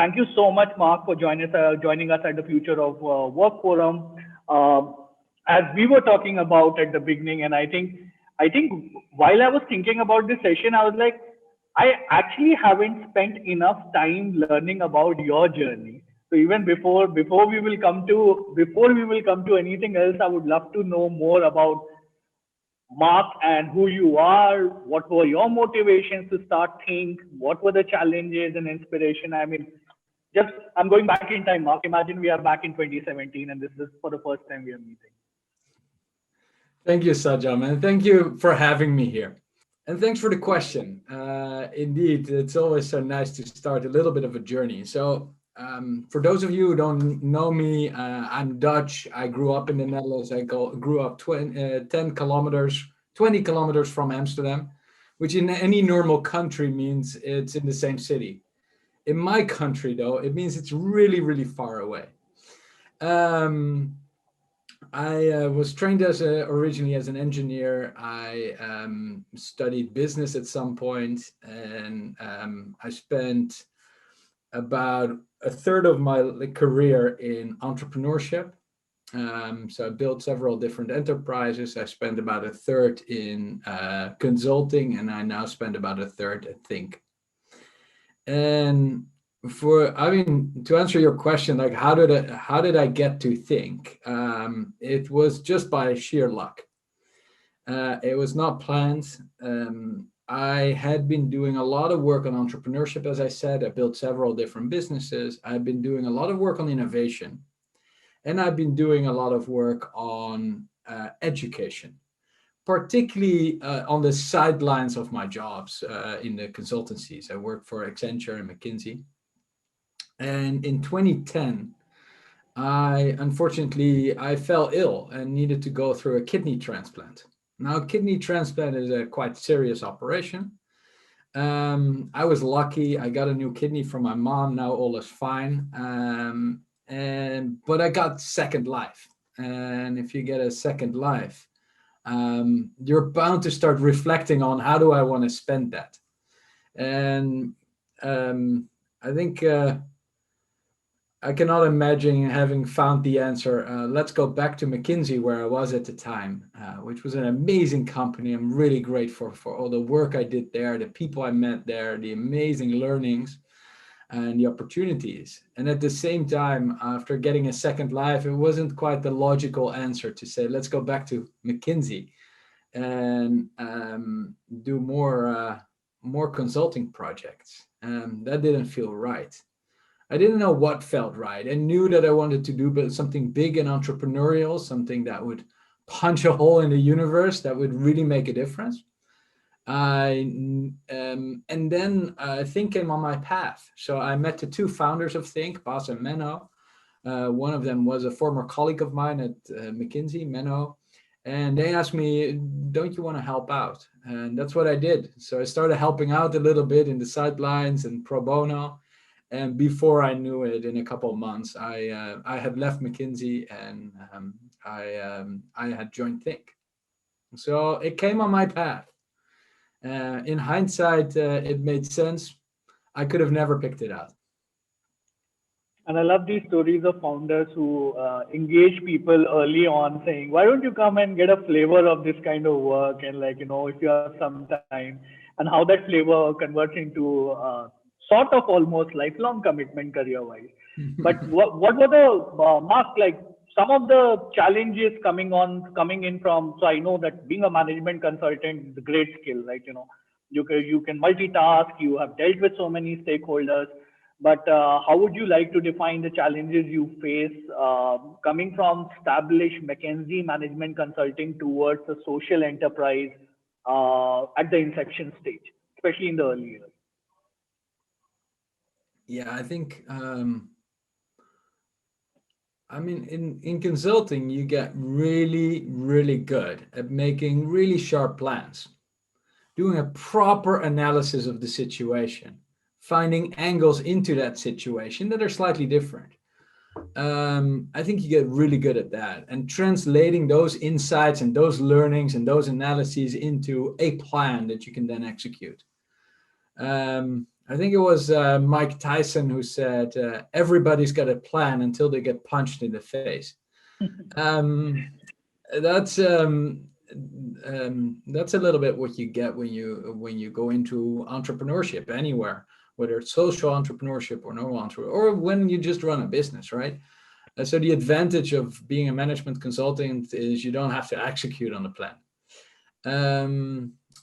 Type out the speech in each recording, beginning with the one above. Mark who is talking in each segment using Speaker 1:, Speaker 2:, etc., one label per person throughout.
Speaker 1: thank you so much, Mark, for joining us at the Future of Work Forum. Um as we were talking about at the beginning, and I think while I was thinking about this session, I was like, I actually haven't spent enough time learning about your journey. So even before we will come to anything else, I would love to know more about Mark and who you are. What were your motivations to start Think? What were the challenges and inspiration? I mean, just I'm going back in time, Mark. Imagine we are back in 2017, and this is for the first time we are meeting.
Speaker 2: Thank you, Sajam, and thank you for having me here. And thanks for the question. Indeed, it's always so nice to start a little bit of a journey. So, for those of you who don't know me, I'm Dutch. I grew up in the Netherlands. Grew up 10 kilometers, 20 kilometers from Amsterdam, which in any normal country means it's in the same city. In my country, though, it means it's really, really far away. Um, I was trained originally as an engineer. I studied business at some point, and I spent about a third of my career in entrepreneurship. So I built several different enterprises. I spent about a third in consulting, and I now spend about a third at Think. And to answer your question, like how did I get to Think? It was just by sheer luck. It was not planned. I had been doing a lot of work on entrepreneurship, as I said. I built several different businesses. I've been doing a lot of work on innovation, and I've been doing a lot of work on education, particularly on the sidelines of my jobs in the consultancies. I worked for Accenture and McKinsey. And in 2010, I fell ill and needed to go through a kidney transplant. Now, a kidney transplant is a quite serious operation. I was lucky. I got a new kidney from my mom. Now all is fine. But I got second life. And if you get a second life, you're bound to start reflecting on how do I want to spend that. And I think I cannot imagine having found the answer. Let's go back to McKinsey, where I was at the time, which was an amazing company. I'm really grateful for all the work I did there, the people I met there, the amazing learnings and the opportunities. And at the same time, after getting a second life, it wasn't quite the logical answer to say, let's go back to McKinsey and do more consulting projects. That didn't feel right. I didn't know what felt right. I knew that I wanted to do something big and entrepreneurial, something that would punch a hole in the universe, that would really make a difference. And then Think came on my path. So I met the two founders of Think, Bas and Menno. One of them was a former colleague of mine at McKinsey, Menno. And they asked me, don't you want to help out? And that's what I did. So I started helping out a little bit in the sidelines and pro bono. And before I knew it, in a couple of months, I had left McKinsey and I had joined Think. So it came on my path. In hindsight, it made sense. I could have never picked it out.
Speaker 1: And I love these stories of founders who engage people early on, saying, "Why don't you come and get a flavor of this kind of work?" And like, if you have some time, and how that flavor converts into sort of almost lifelong commitment career-wise. But what were the Mark, like some of the challenges coming in from? So I know that being a management consultant is a great skill, right? You can multitask. You have dealt with so many stakeholders. But how would you like to define the challenges you face coming from established McKinsey management consulting towards a social enterprise at the inception stage, especially in the early years?
Speaker 2: Yeah, I think, in consulting, you get really, really good at making really sharp plans, doing a proper analysis of the situation, finding angles into that situation that are slightly different. I think you get really good at that and translating those insights and those learnings and those analyses into a plan that you can then execute. I think it was Mike Tyson who said, everybody's got a plan until they get punched in the face. Um, that's a little bit what you get when you go into entrepreneurship anywhere, whether it's social entrepreneurship or normal entrepreneurship, or when you just run a business, right? So the advantage of being a management consultant is you don't have to execute on the plan.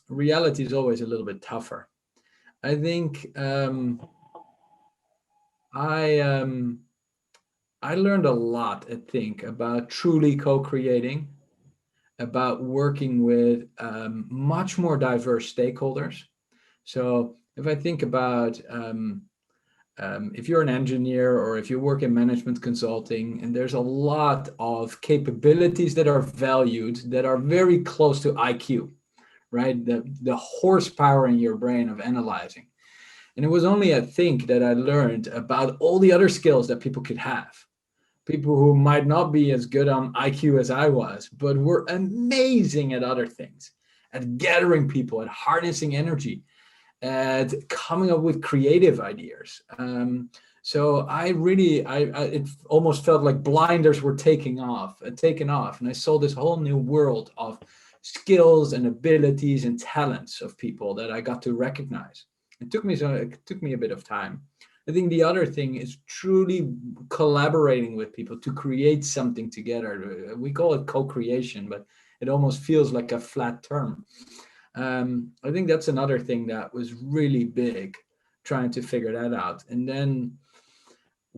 Speaker 2: Reality is always a little bit tougher. I think I I learned a lot, I think, about truly co-creating, about working with much more diverse stakeholders. So if I think about if you're an engineer or if you work in management consulting, and there's a lot of capabilities that are valued that are very close to IQ, right? The horsepower in your brain of analyzing. And it was only, I think, that I learned about all the other skills that people could have. People who might not be as good on IQ as I was, but were amazing at other things, at gathering people, at harnessing energy, at coming up with creative ideas. So it almost felt like blinders were taken off, and I saw this whole new world of skills and abilities and talents of people that I got to recognize. It took me a bit of time. I think the other thing is truly collaborating with people to create something together. We call it co-creation, but it almost feels like a flat term. I think that's another thing that was really big, trying to figure that out. And then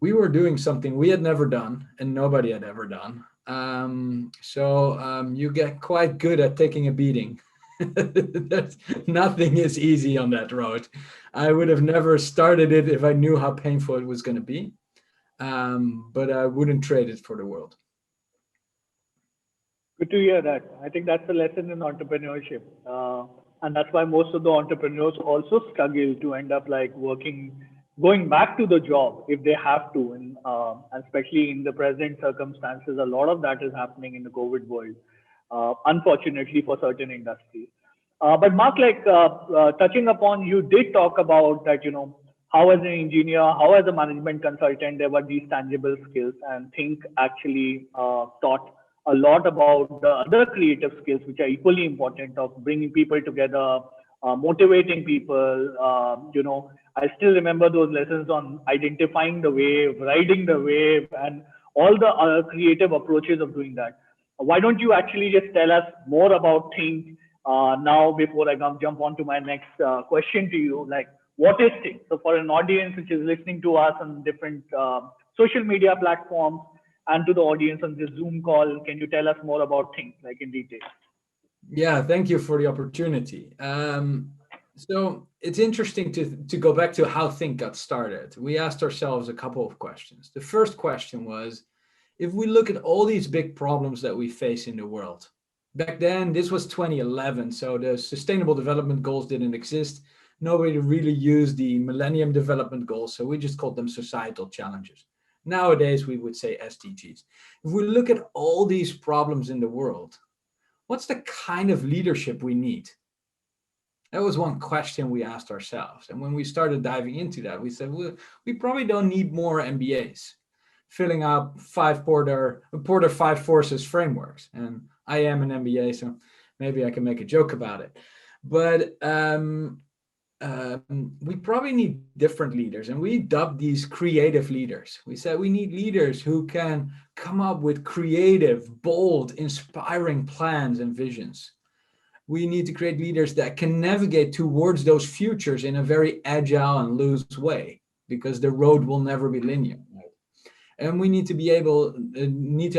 Speaker 2: we were doing something we had never done and nobody had ever done. You get quite good at taking a beating. Nothing is easy on that road. I would have never started it if I knew how painful it was going to be. But I wouldn't trade it for the world.
Speaker 1: Good to hear that. I think that's a lesson in entrepreneurship. And that's why most of the entrepreneurs also struggle to end up like going back to the job if they have to. And especially in the present circumstances, a lot of that is happening in the COVID world, unfortunately for certain industries. But Mark, touching upon, you did talk about that, how as an engineer, how as a management consultant, there were these tangible skills, and think actually taught a lot about the other creative skills, which are equally important, of bringing people together, motivating people. I still remember those lessons on identifying the wave, riding the wave, and all the other creative approaches of doing that. Why don't you actually just tell us more about Think now before I jump on to my next question to you? Like, what is Think? So for an audience which is listening to us on different social media platforms, and to the audience on this Zoom call, can you tell us more about Think, like in detail?
Speaker 2: Yeah, thank you for the opportunity. So it's interesting to go back to how Think got started. We asked ourselves a couple of questions. The first question was, if we look at all these big problems that we face in the world, back then, this was 2011, so the Sustainable Development Goals didn't exist. Nobody really used the Millennium Development Goals, so we just called them societal challenges. Nowadays, we would say SDGs. If we look at all these problems in the world, what's the kind of leadership we need? That was one question we asked ourselves. And when we started diving into that, we said, well, we probably don't need more MBAs filling up Porter 5 Forces frameworks. And I am an MBA, so maybe I can make a joke about it. But we probably need different leaders, and we dubbed these creative leaders. We said we need leaders who can come up with creative, bold, inspiring plans and visions. We need to create leaders that can navigate towards those futures in a very agile and loose way, because the road will never be linear. And we need to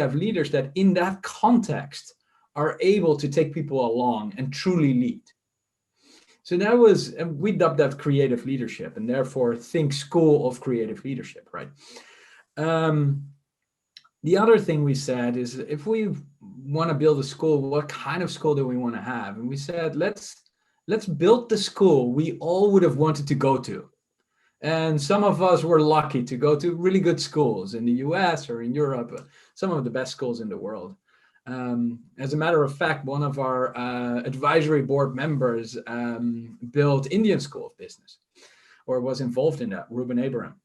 Speaker 2: have leaders that in that context are able to take people along and truly lead. So we dubbed that creative leadership, and therefore Think School of Creative Leadership, right? The other thing we said is, if we want to build a school, what kind of school do we want to have? And we said, let's build the school we all would have wanted to go to. And some of us were lucky to go to really good schools in the US or in Europe, some of the best schools in the world. As a matter of fact, one of our advisory board members built Indian School of Business. or was involved in that, Ruben Abraham.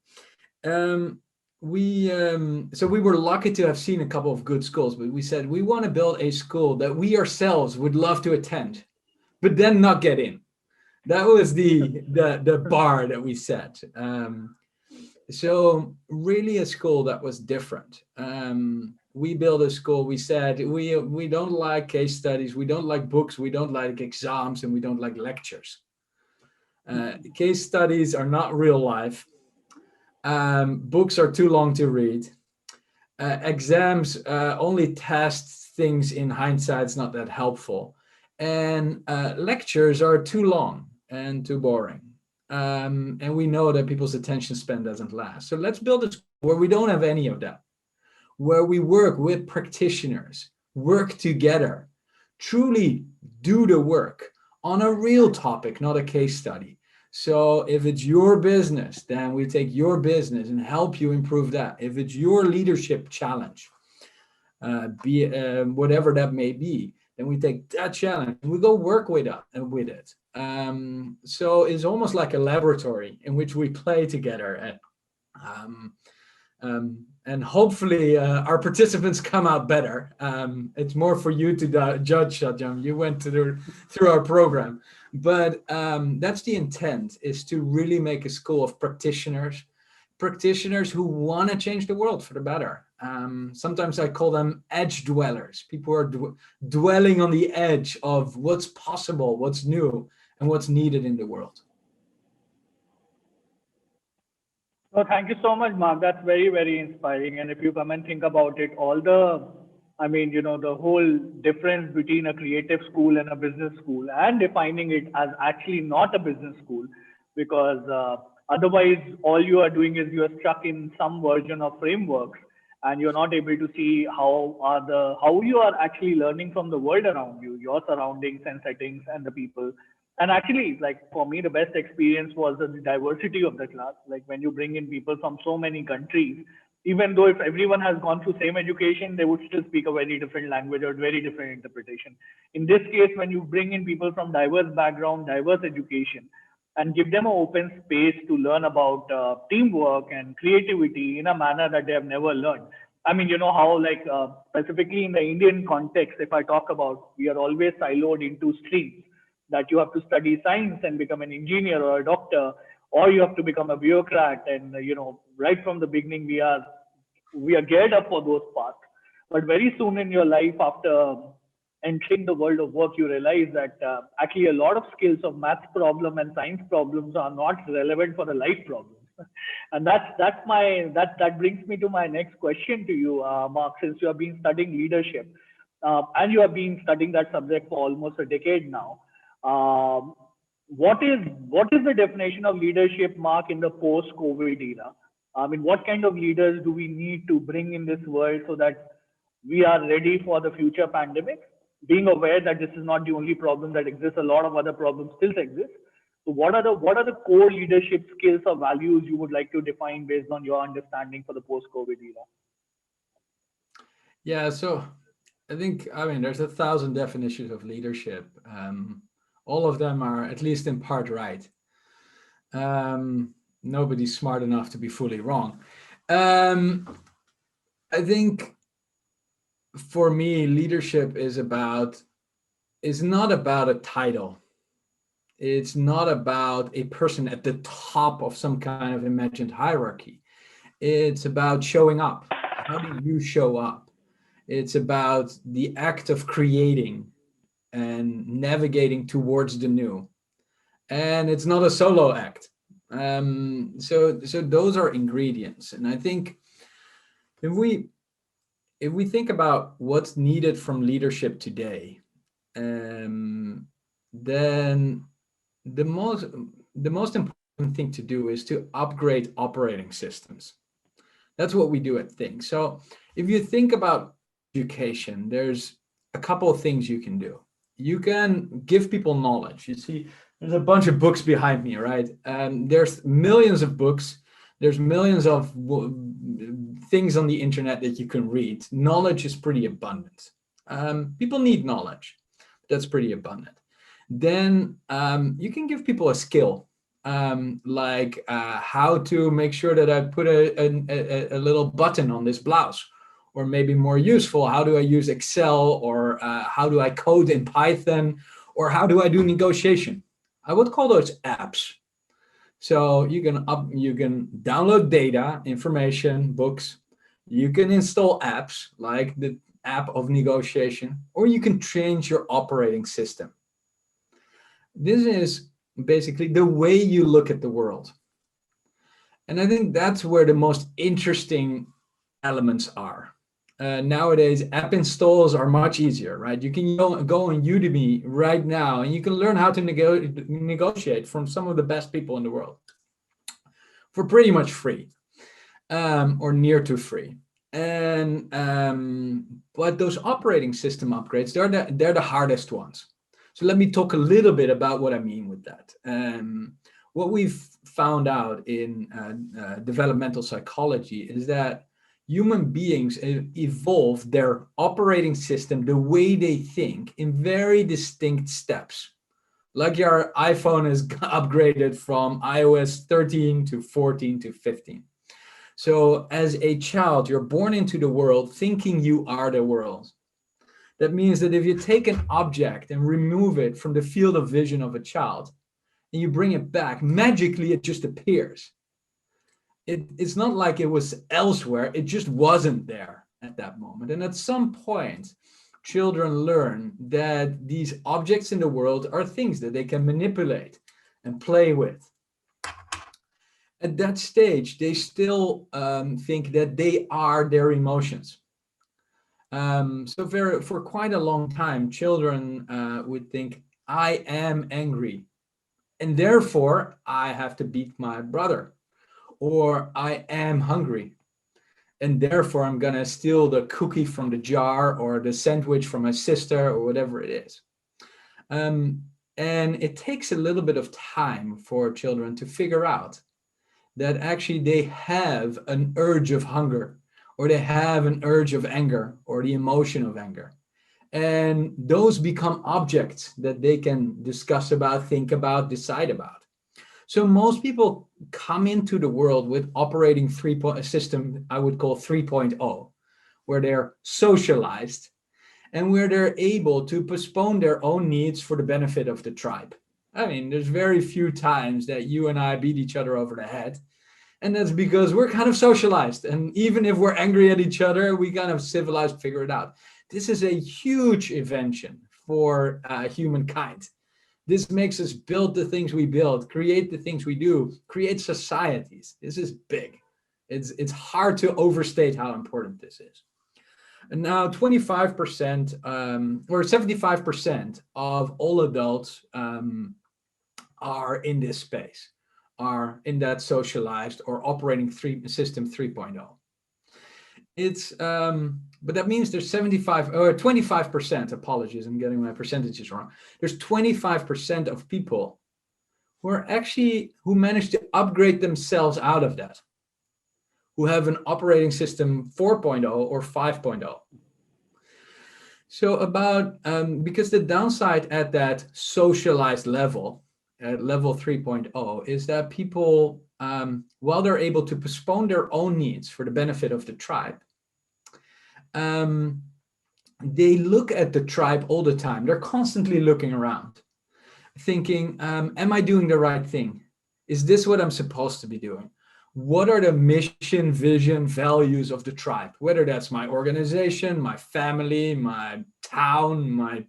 Speaker 2: Um, so we were lucky to have seen a couple of good schools, but we said we want to build a school that we ourselves would love to attend, but then not get in. That was the bar that we set. So really a school that was different. We built a school. We said we don't like case studies, we don't like books, we don't like exams, and we don't like lectures. Case studies are not real life. Books are too long to read. Exams only test things in hindsight. It's not that helpful. And lectures are too long and too boring. And we know that people's attention span doesn't last. So let's build a school where we don't have any of that, where we work with practitioners, work together, truly do the work on a real topic, not a case study. So if it's your business, then we take your business and help you improve that. If it's your leadership challenge, whatever that may be, then we take that challenge and we go work with it. So it's almost like a laboratory in which we play together. And hopefully our participants come out better. It's more for you to judge, Satyam. You went through our program. But that's the intent, is to really make a school of practitioners who want to change the world for the better. Sometimes I call them edge dwellers. People who are dwelling on the edge of what's possible, what's new, and what's needed in the world.
Speaker 1: No, thank you so much, Mark. That's very, very inspiring. And if you come and think about it, the whole difference between a creative school and a business school, and defining it as actually not a business school, because otherwise all you are doing is you are stuck in some version of frameworks, and you're not able to see how you are actually learning from the world around you, your surroundings and settings and the people. And actually, like for me, the best experience was the diversity of the class. Like when you bring in people from so many countries, even though if everyone has gone through same education, they would still speak a very different language or very different interpretation. In this case, when you bring in people from diverse background, diverse education, and give them an open space to learn about teamwork and creativity in a manner that they have never learned. I mean, you know how, like, specifically in the Indian context, if I talk about, we are always siloed into streams, that you have to study science and become an engineer or a doctor, or you have to become a bureaucrat. And, right from the beginning, we are geared up for those paths. But very soon in your life, after entering the world of work, you realize that actually a lot of skills of math problem and science problems are not relevant for the life problems. And that brings me to my next question to you, Mark. Since you have been studying leadership, and you have been studying that subject for almost a decade now, um, what is the definition of leadership, Mark, in the post-COVID era? I mean, what kind of leaders do we need to bring in this world so that we are ready for the future pandemic? Being aware that this is not the only problem that exists, a lot of other problems still exist. So, what are the core leadership skills or values you would like to define based on your understanding for the post-COVID era?
Speaker 2: Yeah, so I mean, there's 1,000 definitions of leadership. All of them are at least in part right. Nobody's smart enough to be fully wrong. Um, I think for me, leadership is not about a title. It's not about a person at the top of some kind of imagined hierarchy. It's about showing up. How do you show up? It's about the act of creating and navigating towards the new. And it's not a solo act. So those are ingredients. And I think if we think about what's needed from leadership today, um, then the most important thing to do is to upgrade operating systems. That's what we do at Think. So if you think about education, there's a couple of things you can do. You can give people knowledge. You see, there's a bunch of books behind me, right? There's millions of books. There's millions of things on the internet that you can read. Knowledge is pretty abundant. People need knowledge. That's pretty abundant. Then you can give people a skill. like how to make sure that I put a little button on this blouse, or maybe more useful, how do I use Excel, or how do I code in Python, or how do I do negotiation? I would call those apps. So you can download data, information, books. You can install apps like the app of negotiation, or you can change your operating system. This is basically the way you look at the world. And I think that's where the most interesting elements are. Nowadays, app installs are much easier, right? You can go on Udemy right now and you can learn how to negotiate from some of the best people in the world for pretty much free, or near to free. And but those operating system upgrades, they're the hardest ones. So let me talk a little bit about what I mean with that. What we've found out in developmental psychology is that human beings evolve their operating system, the way they think, in very distinct steps. Like your iPhone is upgraded from iOS 13 to 14 to 15. So as a child, you're born into the world thinking you are the world. That means that if you take an object and remove it from the field of vision of a child and you bring it back, magically it just appears. It's not like it was elsewhere, it just wasn't there at that moment. And at some point, children learn that these objects in the world are things that they can manipulate and play with. At that stage, they still think that they are their emotions. For quite a long time, children would think, I am angry, and therefore I have to beat my brother. Or I am hungry, and therefore I'm gonna steal the cookie from the jar or the sandwich from my sister or whatever it is. And it takes a little bit of time for children to figure out that actually they have an urge of hunger, or they have an urge of anger, or the emotion of anger. And those become objects that they can discuss about, think about, decide about. So most people come into the world with operating system, I would call 3.0, where they're socialized and where they're able to postpone their own needs for the benefit of the tribe. I mean, there's very few times that you and I beat each other over the head. And that's because we're kind of socialized. And even if we're angry at each other, we kind of civilized, figure it out. This is a huge invention for humankind. This makes us build the things we build, create the things we do, create societies. This is big. It's hard to overstate how important this is. And now 25% or 75% of all adults are in this space, are in that socialized or operating system 3.0. It's but that means there's 75 or 25%, apologies, I'm getting my percentages wrong. There's 25% of people who manage to upgrade themselves out of that, who have an operating system 4.0 or 5.0. So because the downside at that socialized level, at level 3.0, is that people, while they're able to postpone their own needs for the benefit of the tribe, they look at the tribe all the time. They're constantly looking around, thinking, am I doing the right thing? Is this what I'm supposed to be doing? What are the mission, vision, values of the tribe? Whether that's my organization, my family, my town, my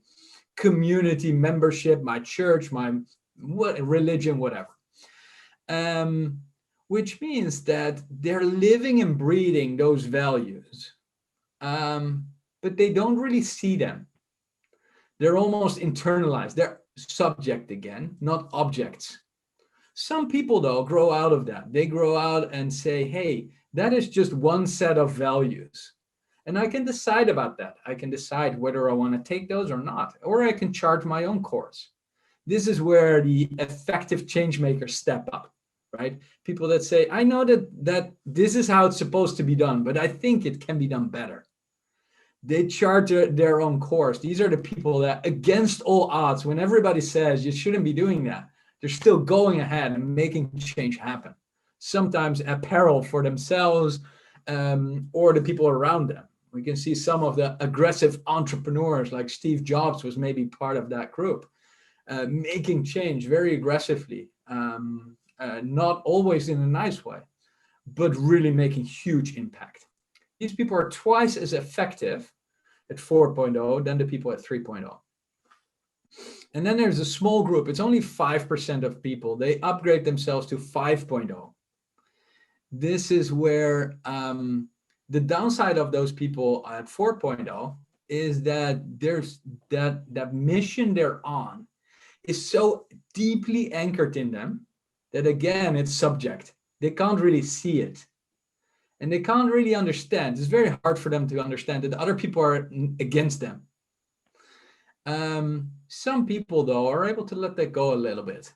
Speaker 2: community membership, my church, my religion, whatever. Which means that they're living and breathing those values. But they don't really see them. They're almost internalized. They're subject again, not objects. Some people, though, grow out of that. They grow out and say, hey, that is just one set of values. And I can decide about that. I can decide whether I want to take those or not, or I can chart my own course. This is where the effective change makers step up, right? People that say, I know that this is how it's supposed to be done, but I think it can be done better. They chart their own course. These are the people that, against all odds, when everybody says you shouldn't be doing that, They're still going ahead and making change happen, sometimes at peril for themselves or the people around them. We can see some of the aggressive entrepreneurs like Steve Jobs was maybe part of that group, making change very aggressively, not always in a nice way, but really making huge impact. These people are twice as effective at 4.0 than the people at 3.0. And then there's a small group, it's only 5% of people, they upgrade themselves to 5.0. This is where the downside of those people at 4.0 is that there's that mission they're on is so deeply anchored in them that, again, it's subject. They can't really see it. And they can't really understand. It's very hard for them to understand that other people are against them. Some people, though, are able to let that go a little bit.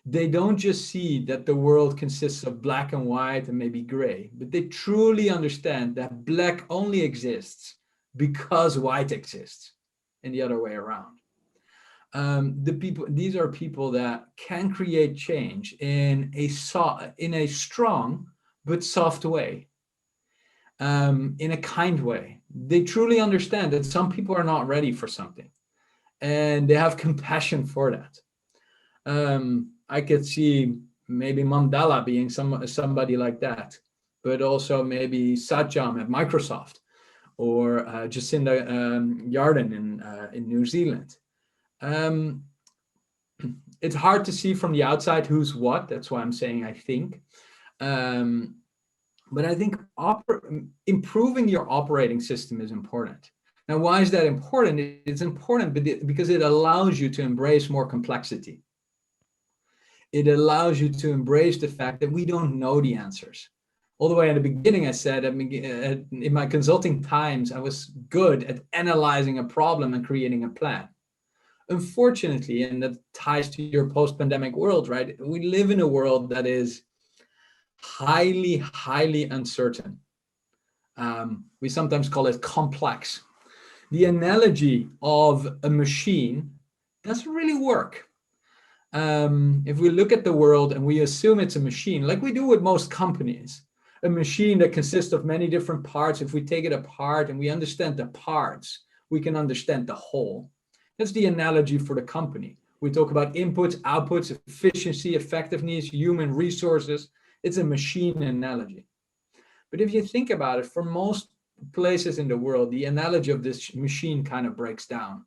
Speaker 2: They don't just see that the world consists of black and white and maybe gray, but they truly understand that black only exists because white exists and the other way around. These are people that can create change in a strong but soft way, in a kind way. They truly understand that some people are not ready for something, and they have compassion for that. I could see maybe Mandala being somebody like that, but also maybe Satyam at Microsoft, or Jacinda Ardern in New Zealand. It's hard to see from the outside who's what. That's why I'm saying I think. But I think improving your operating system is important. Now, why is that important? It's important because it allows you to embrace more complexity. It allows you to embrace the fact that we don't know the answers. All the way at the beginning, I said, in my consulting times, I was good at analyzing a problem and creating a plan. Unfortunately, and that ties to your post-pandemic world, right? We live in a world that is highly, highly uncertain. We sometimes call it complex. The analogy of a machine doesn't really work. If we look at the world and we assume it's a machine, like we do with most companies, a machine that consists of many different parts, if we take it apart and we understand the parts, we can understand the whole. That's the analogy for the company. We talk about inputs, outputs, efficiency, effectiveness, human resources. It's a machine analogy. But if you think about it, for most places in the world, the analogy of this machine kind of breaks down,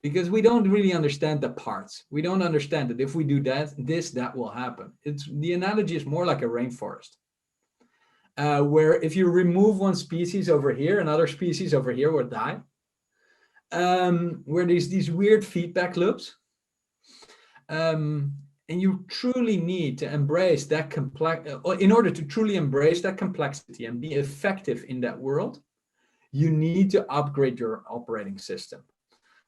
Speaker 2: because we don't really understand the parts. We don't understand that if we do that will happen. The analogy is more like a rainforest, where if you remove one species over here, another species over here will die. Where there's these weird feedback loops. And you truly need to embrace that in order to truly embrace that complexity and be effective in that world, you need to upgrade your operating system.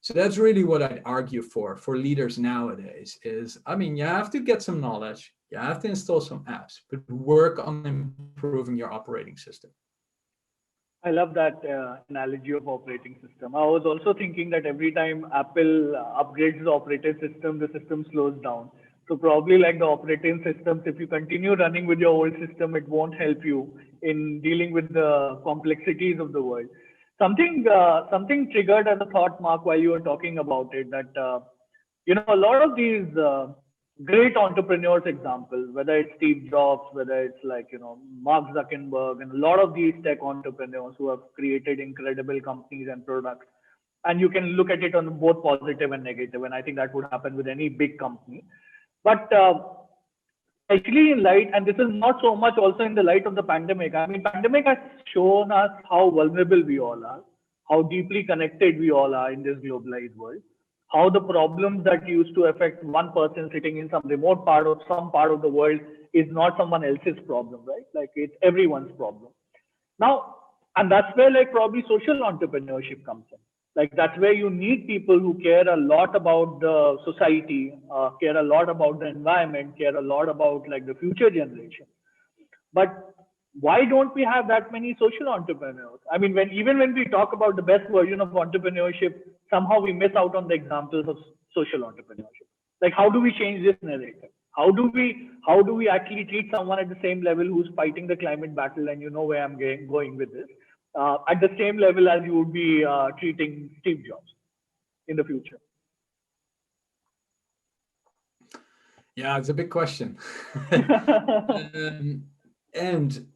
Speaker 2: So that's really what I'd argue for leaders nowadays is, you have to get some knowledge, you have to install some apps, but work on improving your operating system.
Speaker 1: I love that analogy of operating system. I was also thinking that every time Apple upgrades the operating system, the system slows down. So probably like the operating systems, if you continue running with your old system, it won't help you in dealing with the complexities of the world. Something triggered as a thought, Mark, while you were talking about it, that a lot of these great entrepreneurs examples, whether it's Steve Jobs, whether it's Mark Zuckerberg, and a lot of these tech entrepreneurs who have created incredible companies and products. And you can look at it on both positive and negative. And I think that would happen with any big company. But especially in light, and this is not so much also in the light of the pandemic. Pandemic has shown us how vulnerable we all are, how deeply connected we all are in this globalized world, how the problems that used to affect one person sitting in some remote part of some part of the world is not someone else's problem, right? Like it's everyone's problem. Now, and that's where probably social entrepreneurship comes in. Like that's where you need people who care a lot about the society, care a lot about the environment, care a lot about the future generation. But why don't we have that many social entrepreneurs? Even when we talk about the best version of entrepreneurship, somehow we miss out on the examples of social entrepreneurship. Like, how do we change this narrative? How do we actually treat someone at the same level who's fighting the climate battle? And you know where I'm going with this. At the same level as you would be treating Steve Jobs in the future.
Speaker 2: Yeah, it's a big question. And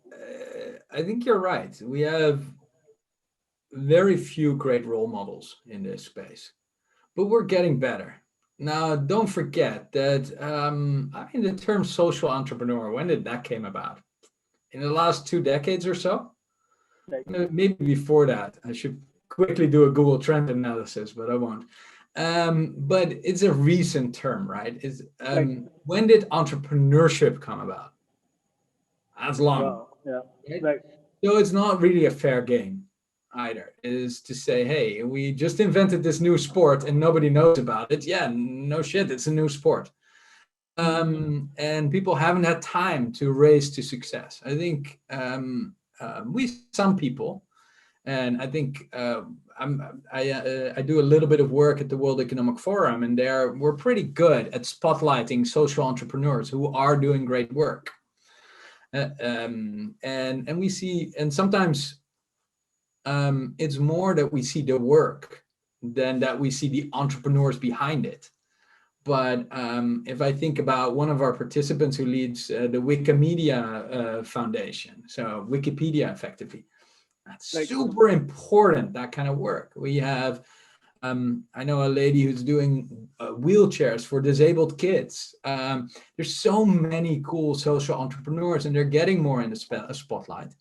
Speaker 2: I think you're right. We have very few great role models in this space, but we're getting better. Now, don't forget that, I mean, the term social entrepreneur, when did that came about? In the last 2 decades or so?
Speaker 1: Right.
Speaker 2: Maybe before that. I should quickly do a Google Trend analysis, but I won't. But it's a recent term, right?
Speaker 1: Right.
Speaker 2: When did entrepreneurship come about? That's long,
Speaker 1: Wow. Yeah.
Speaker 2: right?
Speaker 1: Right.
Speaker 2: So it's not really a fair game either. Is to say, hey, we just invented this new sport and nobody knows about it. Yeah, no shit, it's a new sport. And people haven't had time to raise to success. I think we some people, and I think I do a little bit of work at the World Economic Forum, and there we're pretty good at spotlighting social entrepreneurs who are doing great work. And we see, and sometimes it's more that we see the work than that we see the entrepreneurs behind it. But if I think about one of our participants who leads the Wikimedia Foundation, so Wikipedia effectively, that's
Speaker 1: Right.
Speaker 2: super important, that kind of work. We have, I know a lady who's doing wheelchairs for disabled kids. There's so many cool social entrepreneurs, and they're getting more in the spotlight.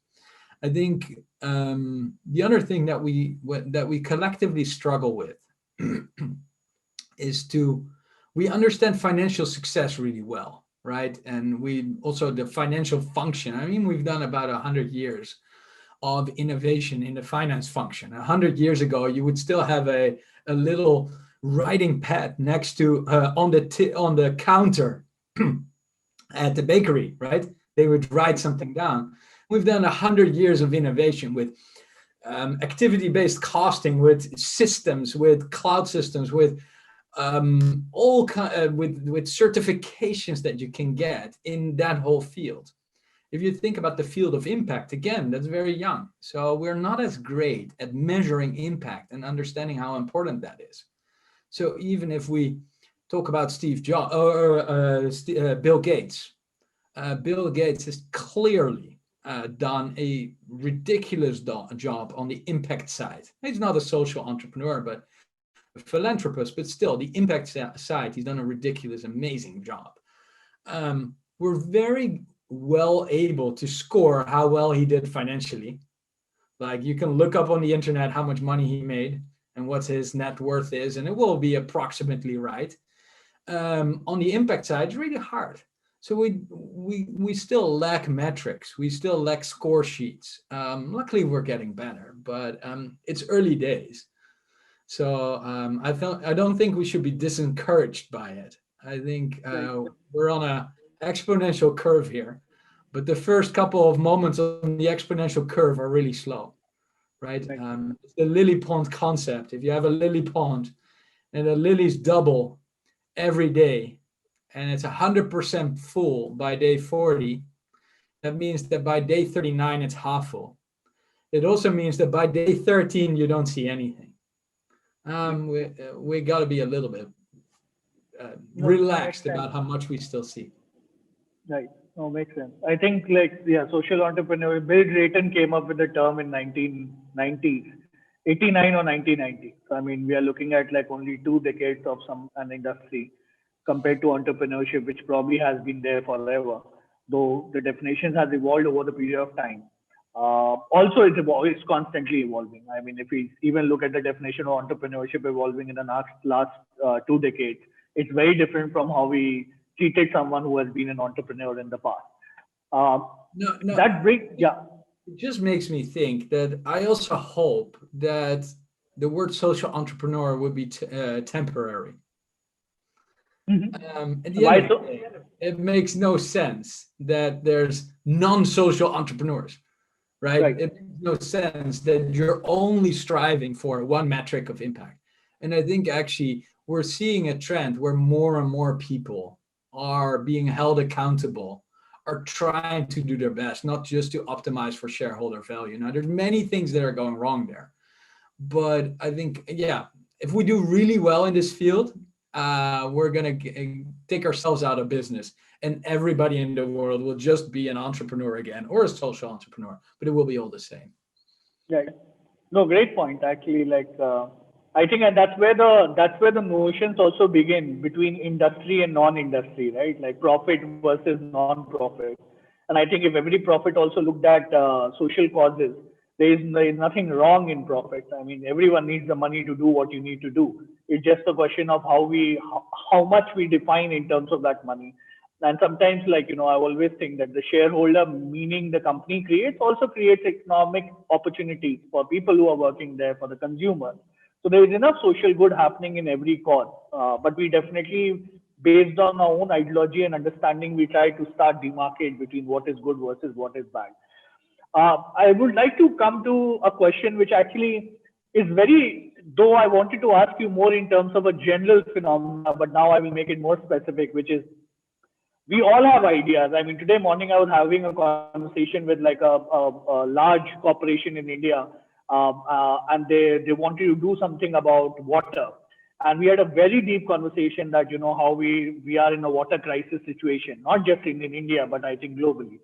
Speaker 2: I think the other thing that we collectively struggle with is we understand financial success really well, right? And we also the financial function. I mean, we've done about 100 years of innovation in the finance function. 100 years ago, you would still have a little writing pad next to on the counter at the bakery, right? They would write something down. We've done 100 years of innovation with activity-based costing, with systems, with cloud systems, with with certifications that you can get in that whole field. If you think about the field of impact, again, that's very young. So we're not as great at measuring impact and understanding how important that is. So even if we talk about Steve Jobs or Bill Gates, Bill Gates has clearly done a ridiculous job on the impact side. He's not a social entrepreneur, but a philanthropist, but still the impact side, he's done a ridiculous, amazing job. We're very well able to score how well he did financially. Like you can look up on the internet how much money he made and what his net worth is, and it will be approximately right. On the impact side, it's really hard. So we still lack metrics. We still lack score sheets. Luckily, we're getting better, but it's early days. So I don't think we should be disencouraged by it. I think we're on a exponential curve here, but the first couple of moments on the exponential curve are really slow, right? It's the lily pond concept. If you have a lily pond and the lilies double every day and it's 100% full by day 40, that means that by day 39, it's half full. It also means that by day 13, you don't see anything. We got to be a little bit relaxed about how much we still see.
Speaker 1: Right. No, makes sense. I think social entrepreneur, Bill Drayton came up with the term in 1990s, 89 or 1990. So I mean, we are looking at like only 2 decades of an industry compared to entrepreneurship, which probably has been there forever, though the definition has evolved over the period of time. Also, it's constantly evolving. I mean, if we even look at the definition of entrepreneurship evolving in the last 2 decades, it's very different from how we treated someone who has been an entrepreneur in the past.
Speaker 2: No.
Speaker 1: That brings, yeah.
Speaker 2: It just makes me think that I also hope that the word social entrepreneur would be temporary. At the end of the day, it makes no sense that there's non-social entrepreneurs, right? It makes no sense that you're only striving for one metric of impact. And I think actually we're seeing a trend where more and more people are being held accountable, are trying to do their best, not just to optimize for shareholder value. Now, there's many things that are going wrong there, but I think, yeah, if we do really well in this field, we're going to take ourselves out of business, and everybody in the world will just be an entrepreneur again, or a social entrepreneur, but it will be all the same.
Speaker 1: Right. No, great point. Actually, I think, and that's where the notions also begin between industry and non-industry, right? Like profit versus non-profit. And I think if every profit also looked at social causes, there is nothing wrong in profit. I mean, everyone needs the money to do what you need to do. It's just a question of how much we define in terms of that money. And sometimes, I always think that the shareholder, meaning the company creates, also creates economic opportunities for people who are working there, for the consumer. So there is enough social good happening in every cause. But we definitely, based on our own ideology and understanding, we try to start demarcate between what is good versus what is bad. I would like to come to a question which actually is very, though I wanted to ask you more in terms of a general phenomena, but now I will make it more specific, which is we all have ideas. I mean, today morning I was having a conversation with like a large corporation in India, and they wanted to do something about water. And we had a very deep conversation that how we are in a water crisis situation, not just in India, but I think globally.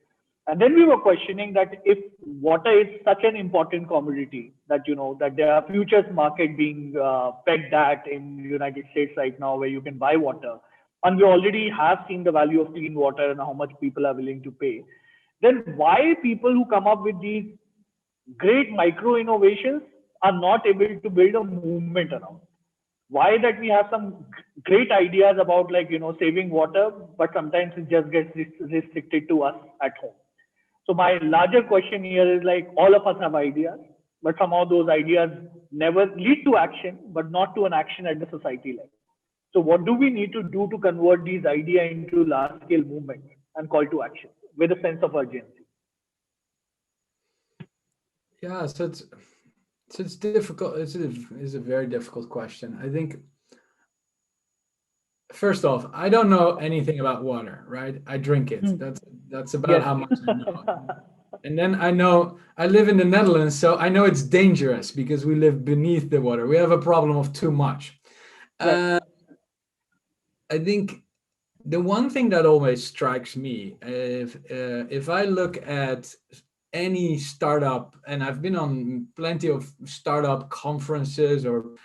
Speaker 1: And then we were questioning that if water is such an important commodity that that there are futures market being pegged at in United States right now where you can buy water, and we already have seen the value of clean water and how much people are willing to pay, then why people who come up with these great micro innovations are not able to build a movement around? Why that we have some great ideas about saving water, but sometimes it just gets restricted to us at home? So my larger question here is like all of us have ideas, but somehow those ideas never lead to action, but not to an action at the society level. So what do we need to do to convert these ideas into large scale movements and call to action with a sense of urgency?
Speaker 2: Yeah, it's difficult. It's a very difficult question. I think first off, I don't know anything about water, right? I drink it. That's about
Speaker 1: Yes.
Speaker 2: how much I know. And then I know I live in the Netherlands, so I know it's dangerous because we live beneath the water. We have a problem of too much.
Speaker 1: Right.
Speaker 2: I think the one thing that always strikes me, if I look at any startup, and I've been on plenty of startup conferences or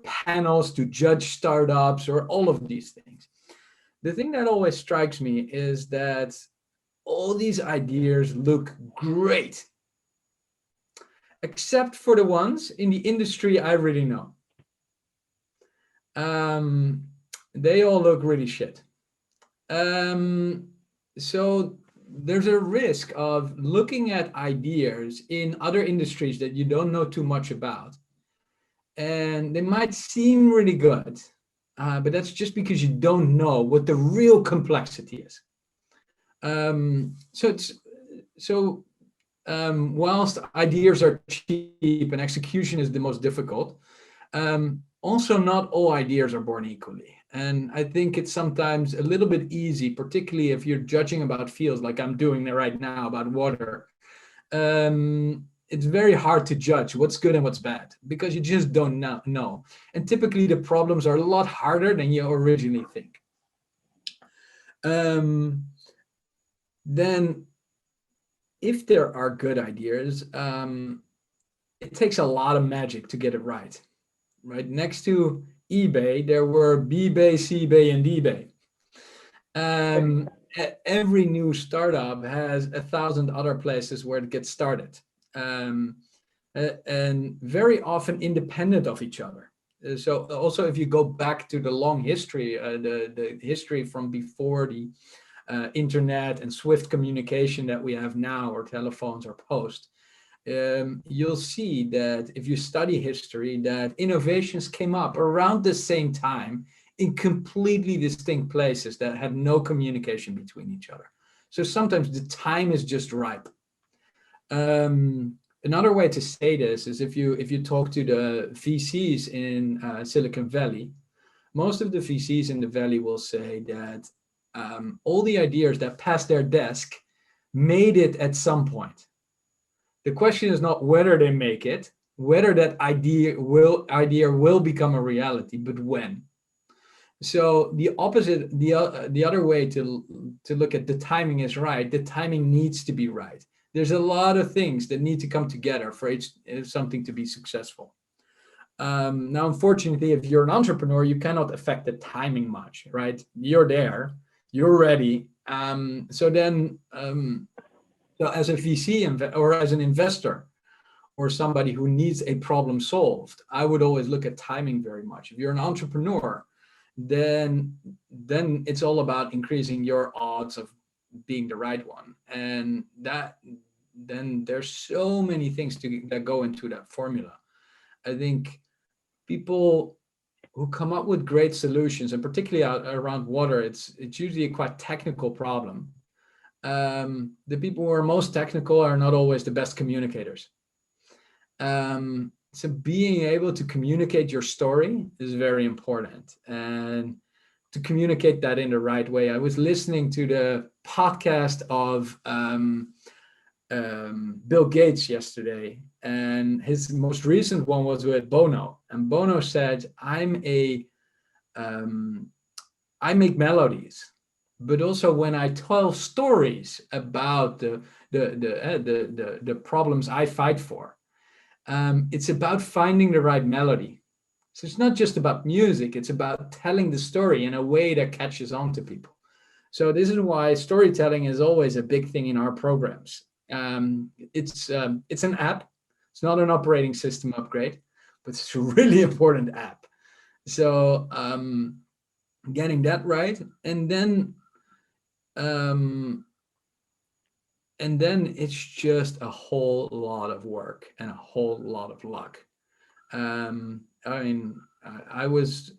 Speaker 2: panels to judge startups or all of these things, the thing that always strikes me is that all these ideas look great, except for the ones in the industry I really know. They all look really shit. So there's a risk of looking at ideas in other industries that you don't know too much about, and they might seem really good, but that's just because you don't know what the real complexity is. Whilst ideas are cheap and execution is the most difficult, also not all ideas are born equally. And I think it's sometimes a little bit easy, particularly if you're judging about fields like I'm doing right now about water. It's very hard to judge what's good and what's bad because you just don't know. And typically the problems are a lot harder than you originally think. Then if there are good ideas, it takes a lot of magic to get it right. Right next to eBay, there were B-Bay, C-Bay, and D-Bay. Every new startup has 1,000 other places where it gets started, and very often independent of each other. So also, if you go back to the long history, the history from before the internet and swift communication that we have now, or telephones or post, you'll see that if you study history, that innovations came up around the same time in completely distinct places that had no communication between each other. So sometimes the time is just ripe. Another way to say this is if you talk to the VCs in Silicon Valley, most of the VCs in the Valley will say that all the ideas that pass their desk made it at some point. The question is not whether they make it, whether that idea will become a reality, but when. So the opposite, the other way to look at the timing is right. The timing needs to be right. There's a lot of things that need to come together for something to be successful. Now, unfortunately, if you're an entrepreneur, you cannot affect the timing much, right? You're there, you're ready. So as a VC or as an investor or somebody who needs a problem solved, I would always look at timing very much. If you're an entrepreneur, then it's all about increasing your odds of being the right one, and then there's so many things that go into that formula. I think people who come up with great solutions, and particularly around water, it's usually a quite technical problem. The people who are most technical are not always the best communicators. So being able to communicate your story is very important, and to communicate that in the right way. I was listening to the podcast of Bill Gates yesterday, and his most recent one was with Bono. And Bono said, I make melodies, but also when I tell stories about the problems I fight for, it's about finding the right melody. So it's not just about music, it's about telling the story in a way that catches on to people. So this is why storytelling is always a big thing in our programs. It's an app. It's not an operating system upgrade, but it's a really important app. So getting that right, and then it's just a whole lot of work and a whole lot of luck. I mean, I was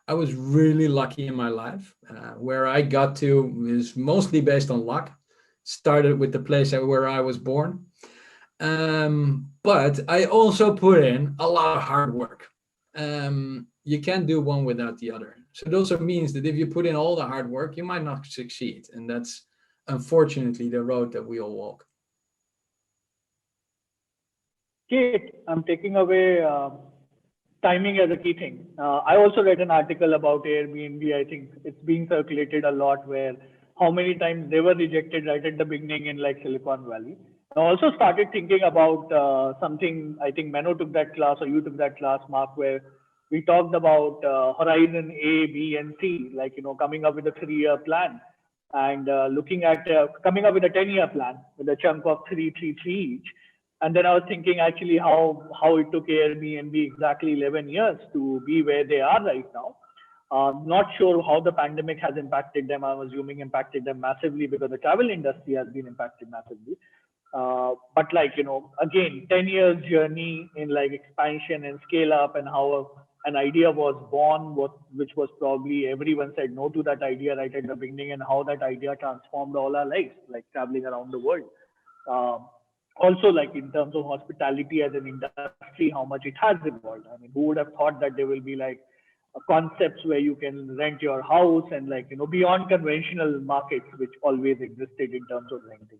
Speaker 2: really lucky in my life. Where I got to is mostly based on luck. Started with the place where I was born. But I also put in a lot of hard work. You can't do one without the other. So it also means that if you put in all the hard work, you might not succeed. And that's unfortunately the road that we all walk.
Speaker 1: Kate, I'm taking away timing as a key thing. I also read an article about Airbnb. I think it's being circulated a lot, where how many times they were rejected right at the beginning in like Silicon Valley. I also started thinking about something. I think Menno took that class, or you took that class, Mark, where we talked about Horizon A, B, and C, like, coming up with a 3-year plan, and looking at coming up with a 10-year plan with a chunk of 3 each. And then I was thinking actually how it took Airbnb exactly 11 years to be where they are right now. Not sure how the pandemic has impacted them. I'm assuming impacted them massively because the travel industry has been impacted massively. But like, again, 10 years journey in like expansion and scale up, and how an idea was born, which was probably everyone said no to that idea right at the beginning, and how that idea transformed all our lives, like traveling around the world. Um, Also, like in terms of hospitality as an industry, how much it has evolved. I mean, who would have thought that there will be like concepts where you can rent your house, and like, beyond conventional markets, which always existed in terms of renting.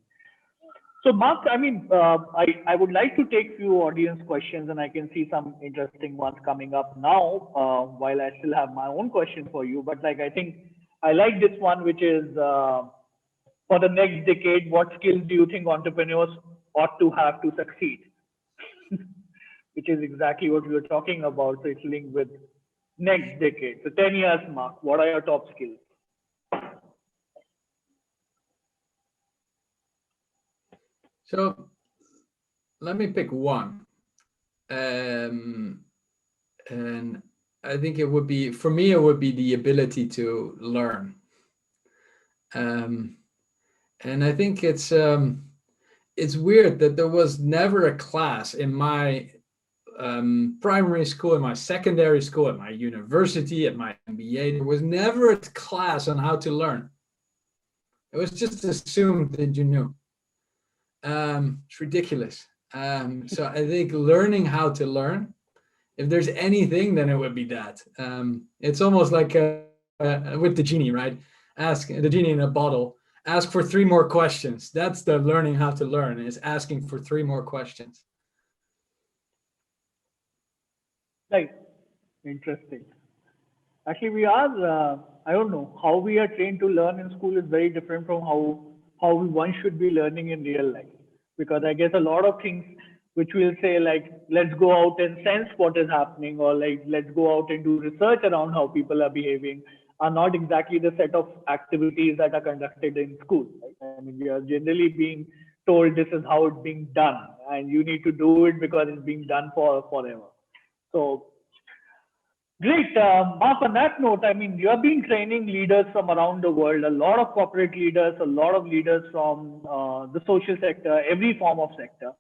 Speaker 1: So, Mark, I mean, I would like to take few audience questions, and I can see some interesting ones coming up now, while I still have my own question for you. But like, I think I like this one, which is for the next decade, what skills do you think entrepreneurs ought to have to succeed? Which is exactly what we were talking about. So it's linked with next decade. So 10 years, Mark, what are your top skills?
Speaker 2: So let me pick one. And I think it would be, for me, it would be the ability to learn. And I think it's weird that there was never a class in my primary school, in my secondary school, at my university, at my MBA. There was never a class on how to learn. It was just assumed that you knew. It's ridiculous. So I think learning how to learn, if there's anything, then it would be that. It's almost like with the genie, right? Ask the genie in a bottle, ask for 3 more questions. That's the learning how to learn, is asking for 3 more questions.
Speaker 1: Right. Interesting. Actually, we are. I don't know how we are trained to learn in school is very different from how one should be learning in real life. Because I guess a lot of things which we'll say like let's go out and sense what is happening, or like let's go out and do research around how people are behaving, are not exactly the set of activities that are conducted in school. Right? I mean, we are generally being told this is how it's being done, and you need to do it because it's being done for forever. So great. Mark, on that note, I mean, you have been training leaders from around the world, a lot of corporate leaders, a lot of leaders from the social sector, every form of sector.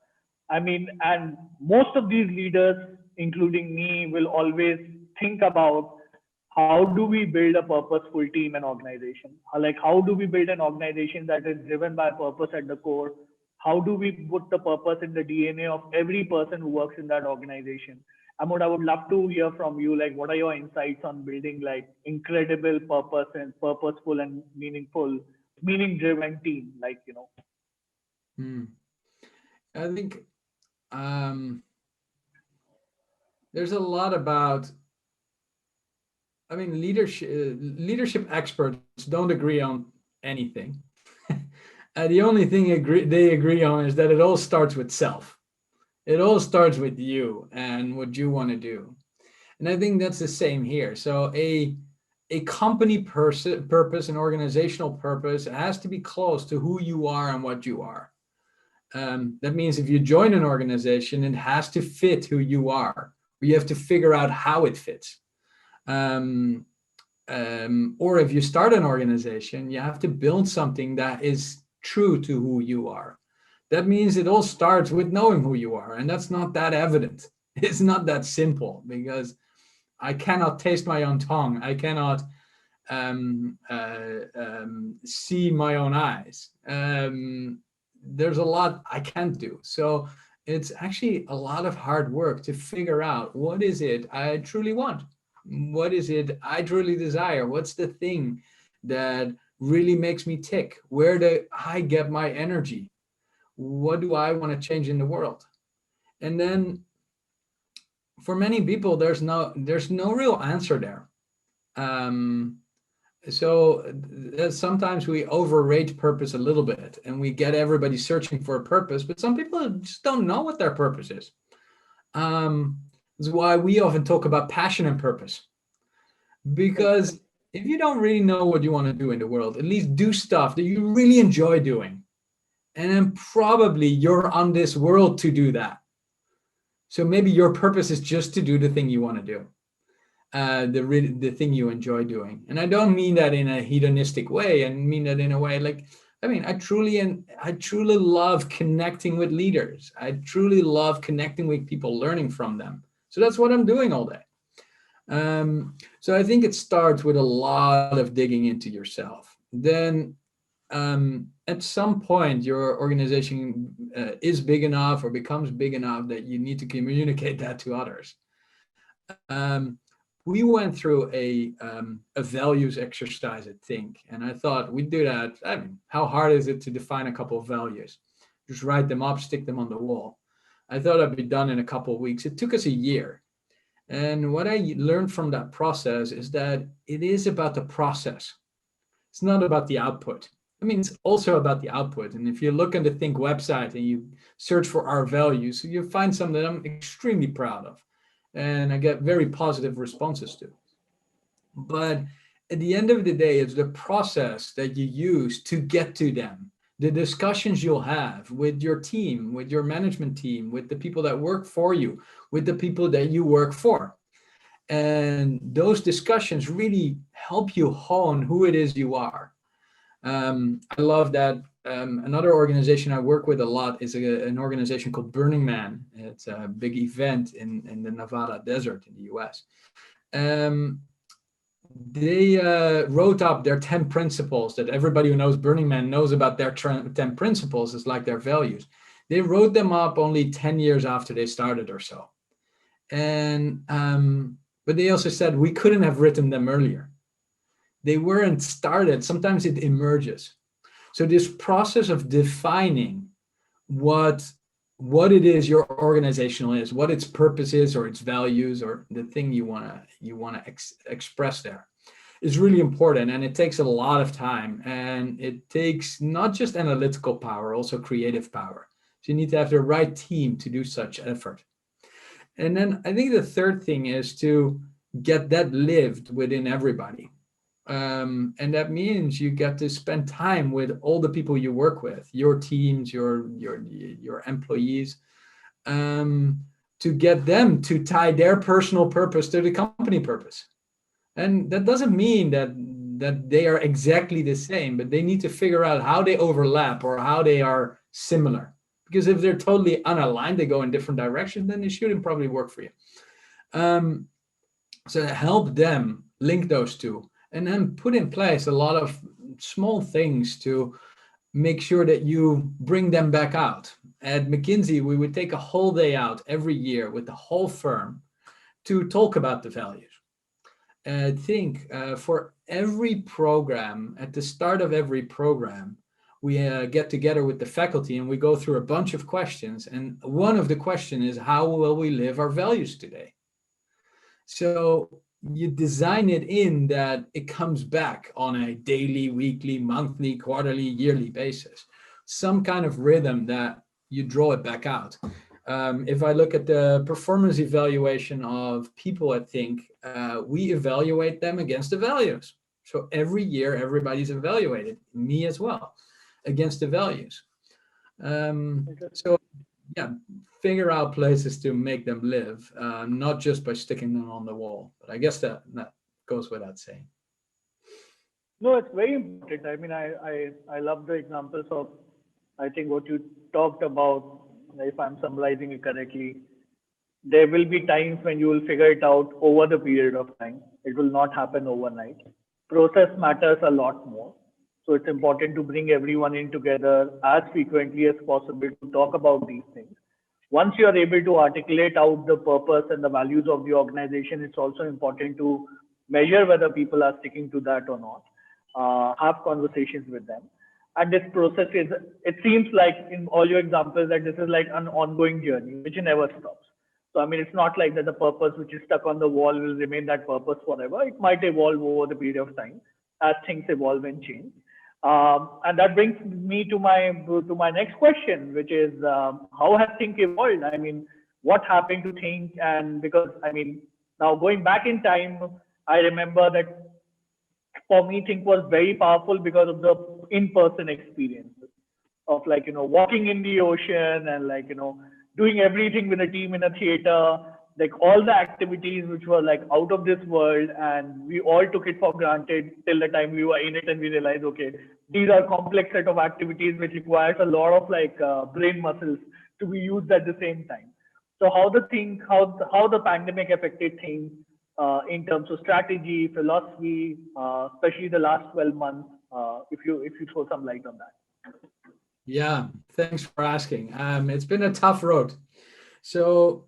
Speaker 1: I mean, and most of these leaders, including me, will always think about how do we build a purposeful team and organization? Like, how do we build an organization that is driven by purpose at the core? How do we put the purpose in the DNA of every person who works in that organization? Amod, I would love to hear from you. Like, what are your insights on building like incredible purpose and purposeful and meaningful, meaning-driven team?
Speaker 2: Hmm. I think um, there's a lot about, I mean, leadership experts don't agree on anything. The only thing they agree on is that it all starts with self. It all starts with you and what you want to do. And I think that's the same here. So a company purpose, an organizational purpose has to be close to who you are and what you are. That means if you join an organization, it has to fit who you are. You have to figure out how it fits. Um, or if you start an organization, you have to build something that is true to who you are. That means it all starts with knowing who you are, and that's not that evident. It's not that simple, because I cannot taste my own tongue. I cannot see my own eyes. There's a lot I can't do. So it's actually a lot of hard work to figure out what is it I truly want? What is it I truly desire? What's the thing that really makes me tick? Where do I get my energy? What do I want to change in the world? And then for many people, there's no real answer there. Um, so sometimes we overrate purpose a little bit, and we get everybody searching for a purpose, but some people just don't know what their purpose is. That's why we often talk about passion and purpose, because if you don't really know what you want to do in the world, at least do stuff that you really enjoy doing, and then probably you're on this world to do that. So maybe your purpose is just to do the thing you want to do, the thing you enjoy doing. And I don't mean that in a hedonistic way. I mean that in a way like, I mean, I truly love connecting with leaders. I truly love connecting with people, learning from them. So that's what I'm doing all day. So I think it starts with a lot of digging into yourself. Then at some point, your organization is big enough or becomes big enough that you need to communicate that to others. We went through a values exercise at THNK, and I thought we'd do that. I mean, how hard is it to define a couple of values? Just write them up, stick them on the wall. I thought I'd be done in a couple of weeks. It took us a year. And what I learned from that process is that it is about the process. It's not about the output. I mean, it's also about the output. And if you look on the THNK website and you search for our values, you find some that I'm extremely proud of. And I get very positive responses to. But at the end of the day, it's the process that you use to get to them. The discussions you'll have with your team, with your management team, with the people that work for you, with the people that you work for. And those discussions really help you hone who it is you are. I love that. Another organization I work with a lot is an organization called Burning Man. It's a big event in the Nevada desert in the US. They wrote up their 10 principles that everybody who knows Burning Man knows about their 10 principles is like their values. They wrote them up only 10 years after they started or so. And but they also said we couldn't have written them earlier. They weren't started. Sometimes it emerges. So this process of defining what it is your organizational is, what its purpose is, or its values, or the thing you wanna express there, is really important, and it takes a lot of time, and it takes not just analytical power, also creative power. So you need to have the right team to do such effort. And then I think the third thing is to get that lived within everybody. And that means you get to spend time with all the people you work with, your teams, your employees, to get them to tie their personal purpose to the company purpose. And that doesn't mean that they are exactly the same, but they need to figure out how they overlap or how they are similar. Because if they're totally unaligned, they go in different directions, then it shouldn't probably work for you. So help them link those two, and then put in place a lot of small things to make sure that you bring them back out. At McKinsey, we would take a whole day out every year with the whole firm to talk about the values. And I think for every program, at the start of every program, we get together with the faculty and we go through a bunch of questions. And one of the questions is, how will we live our values today? So you design it in that it comes back on a daily, weekly, monthly, quarterly, yearly basis. Some kind of rhythm that you draw it back out. If I look at the performance evaluation of people at THNK, we evaluate them against the values. So every year, everybody's evaluated, me as well, against the values. So yeah, figure out places to make them live, not just by sticking them on the wall. But I guess that goes without saying.
Speaker 1: No, it's very important. I mean, I love the examples of, I think what you talked about, if I'm summarizing it correctly, there will be times when you will figure it out over the period of time. It will not happen overnight. Process matters a lot more. So it's important to bring everyone in together as frequently as possible to talk about these things. Once you are able to articulate out the purpose and the values of the organization, it's also important to measure whether people are sticking to that or not. Have conversations with them. And this process is, it seems like in all your examples that this is like an ongoing journey, which never stops. So, I mean, it's not like that the purpose which is stuck on the wall will remain that purpose forever. It might evolve over the period of time as things evolve and change. And that brings me to my next question, which is how has THNK evolved? I mean, what happened to THNK? And because, I mean, now going back in time, I remember that for me, THNK was very powerful because of the in-person experiences of, like, walking in the ocean and, like, doing everything with a team in a theater, like all the activities which were like out of this world, and we all took it for granted till the time we were in it and we realized, okay, these are complex set of activities which requires a lot of like brain muscles to be used at the same time. So how the pandemic affected things in terms of strategy, philosophy, especially the last 12 months, if you throw some light on that.
Speaker 2: Yeah, thanks for asking. It's been a tough road. So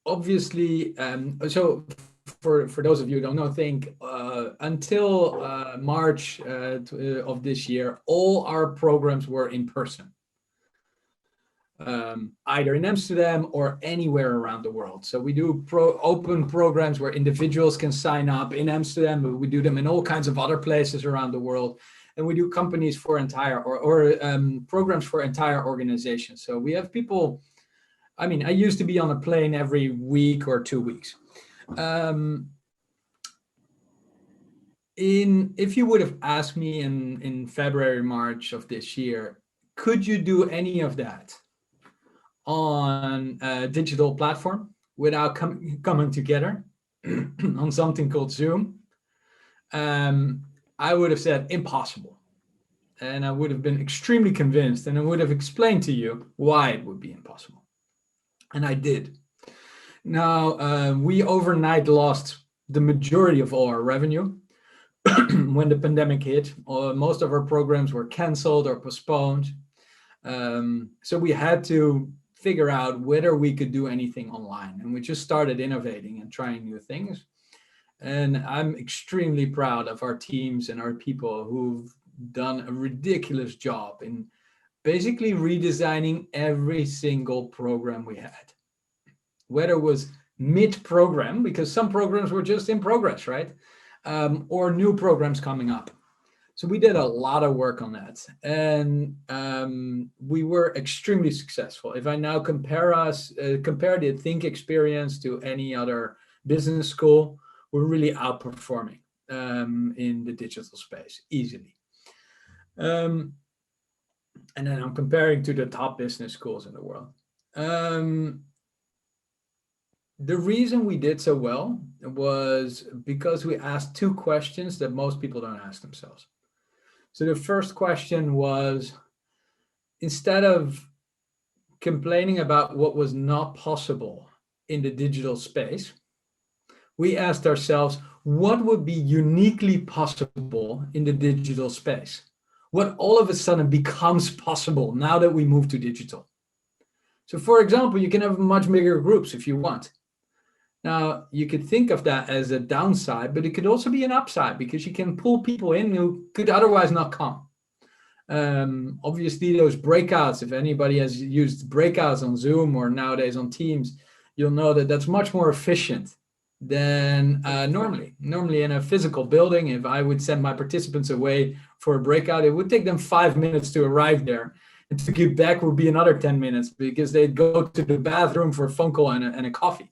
Speaker 2: obviously, so for those of you who don't know, think until March of this year, all our programs were in person, either in Amsterdam or anywhere around the world. So we do open programs where individuals can sign up in Amsterdam, but we do them in all kinds of other places around the world. And we do companies for entire or programs for entire organizations. So we have people. I mean, I used to be on a plane every week or 2 weeks. If you would have asked me in February, March of this year, could you do any of that on a digital platform without coming together on something called Zoom? I would have said impossible. And I would have been extremely convinced, and I would have explained to you why it would be impossible. And I did. Now, we overnight lost the majority of all our revenue when the pandemic hit. Most of our programs were canceled or postponed. So we had to figure out whether we could do anything online. And we just started innovating and trying new things. And I'm extremely proud of our teams and our people who've done a ridiculous job in basically redesigning every single program we had. Whether it was mid-program, because some programs were just in progress, right? Or new programs coming up. So we did a lot of work on that, and we were extremely successful. If I now compare the Think experience to any other business school, we're really outperforming in the digital space easily. And then I'm comparing to the top business schools in the world. The reason we did so well was because we asked two questions that most people don't ask themselves. So the first question was, instead of complaining about what was not possible in the digital space, we asked ourselves, what would be uniquely possible in the digital space? What all of a sudden becomes possible now that we move to digital? So for example, you can have much bigger groups if you want. Now, you could think of that as a downside, but it could also be an upside because you can pull people in who could otherwise not come. Obviously, those breakouts, if anybody has used breakouts on Zoom or nowadays on Teams, you'll know that that's much more efficient than normally. Normally in a physical building, if I would send my participants away for a breakout, it would take them 5 minutes to arrive there. And to get back would be another 10 minutes because they'd go to the bathroom for a phone call and a coffee.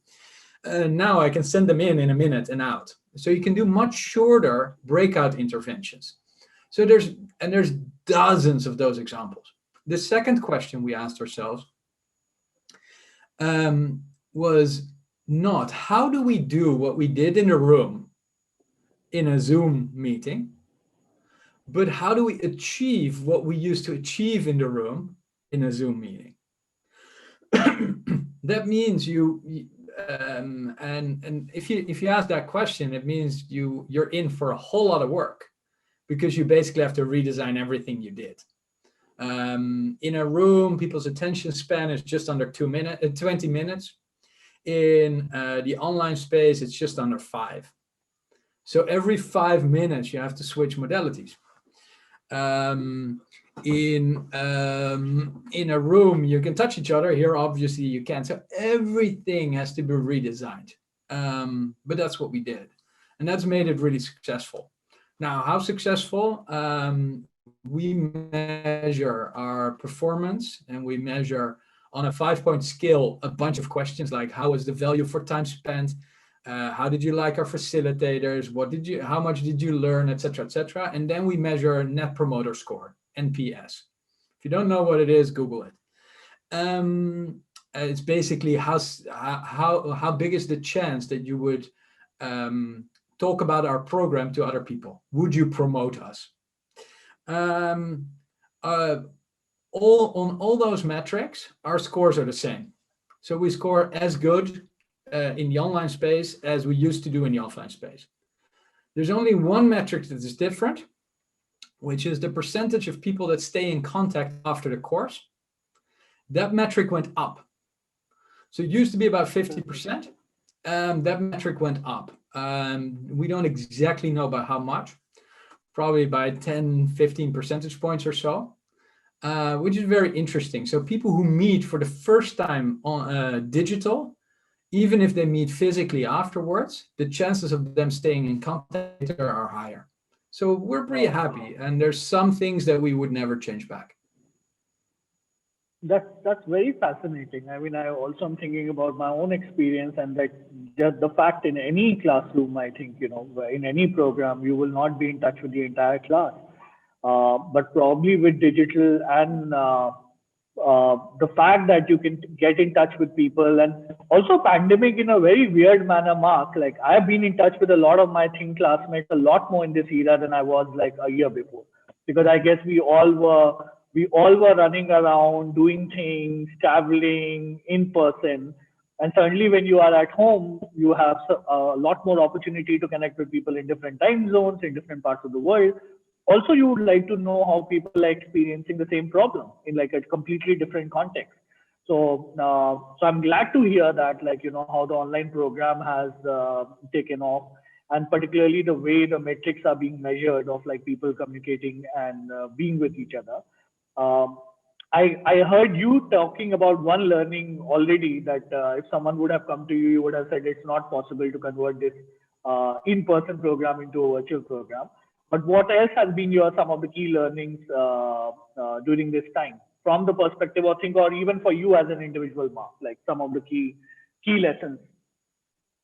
Speaker 2: Now I can send them in a minute and out. So you can do much shorter breakout interventions. So there's dozens of those examples. The second question we asked ourselves was not how do we do what we did in a room in a Zoom meeting, but how do we achieve what we used to achieve in the room in a Zoom meeting? That means and if you ask that question, it means you're in for a whole lot of work because you basically have to redesign everything you did. In a room, people's attention span is just under 20 minutes. In the online space, it's just under 5. So every 5 minutes, you have to switch modalities. In a room, you can touch each other. Here, obviously, you can't. So everything has to be redesigned. But that's what we did. And that's made it really successful. Now, how successful? We measure our performance, and we measure on a 5-point scale a bunch of questions like how was the value for time spent? How did you like our facilitators? How much did you learn, et cetera, and then we measure Net Promoter Score, NPS. If you don't know what it is, Google it. It's basically how big is the chance that you would talk about our program to other people? Would you promote us? On all those metrics, our scores are the same. So we score as good in the online space as we used to do in the offline space. There's only one metric that is different, which is the percentage of people that stay in contact after the course. That metric went up. So it used to be about 50%. That metric went up. We don't exactly know by how much, probably by 10, 15 percentage points or so, which is very interesting. So people who meet for the first time on digital, even if they meet physically afterwards, the chances of them staying in contact are higher. So we're pretty happy. And there's some things that we would never change back.
Speaker 1: That's very fascinating. I mean, I also am thinking about my own experience, and that just the fact in any classroom, I think, in any program, you will not be in touch with the entire class. But probably with digital and the fact that you can get in touch with people, and also pandemic in a very weird manner, Mark, like I've been in touch with a lot of my Think classmates a lot more in this era than I was like a year before, because I guess we all were running around doing things, traveling in person. And certainly when you are at home, you have a lot more opportunity to connect with people in different time zones, in different parts of the world. Also, you would like to know how people are experiencing the same problem in like a completely different context. So I'm glad to hear that, like, how the online program has taken off, and particularly the way the metrics are being measured of like people communicating and being with each other. Um, I heard you talking about one learning already, that if someone would have come to you, you would have said it's not possible to convert this in-person program into a virtual program. But what else has been your some of the key learnings during this time, from the perspective of think, or even for you as an individual, Mark, like some of the key lessons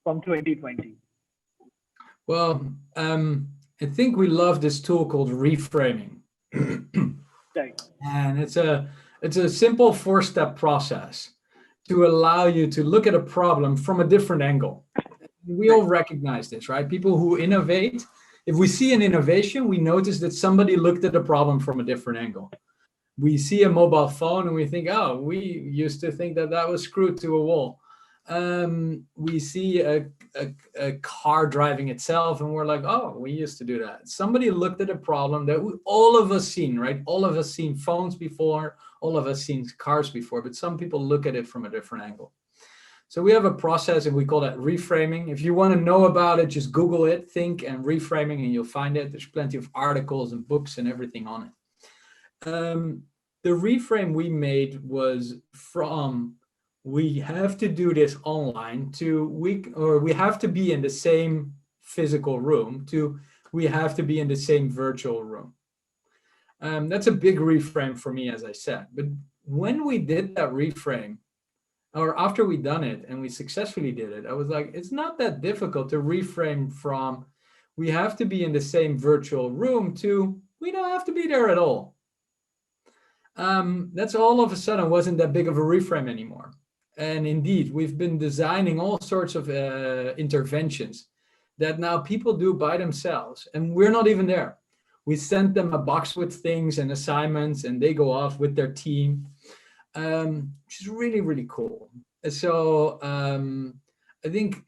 Speaker 1: from 2020?
Speaker 2: Well, I think we love this tool called reframing.
Speaker 1: Right,
Speaker 2: And it's a simple four-step process to allow you to look at a problem from a different angle. We
Speaker 1: right,
Speaker 2: all recognize this, right? People who innovate, if we see an innovation, we notice that somebody looked at a problem from a different angle. We see a mobile phone and we think, oh, we used to think that that was screwed to a wall. We see a car driving itself and we're like, oh, we used to do that. Somebody looked at a problem that all of us seen, right? All of us seen phones before, all of us seen cars before, but some people look at it from a different angle. So we have a process and we call that reframing. If you want to know about it, just Google it, think and reframing, and you'll find it. There's plenty of articles and books and everything on it. The reframe we made was from we have to do this online to we have to be in the same physical room to we have to be in the same virtual room. That's a big reframe for me, as I said. But when we did that reframe, or after we done it and we successfully did it, I was like, it's not that difficult to reframe from we have to be in the same virtual room to we don't have to be there at all. That's all of a sudden wasn't that big of a reframe anymore. And indeed, we've been designing all sorts of interventions that now people do by themselves, and we're not even there. We send them a box with things and assignments, and they go off with their team, which is really, really cool. So I think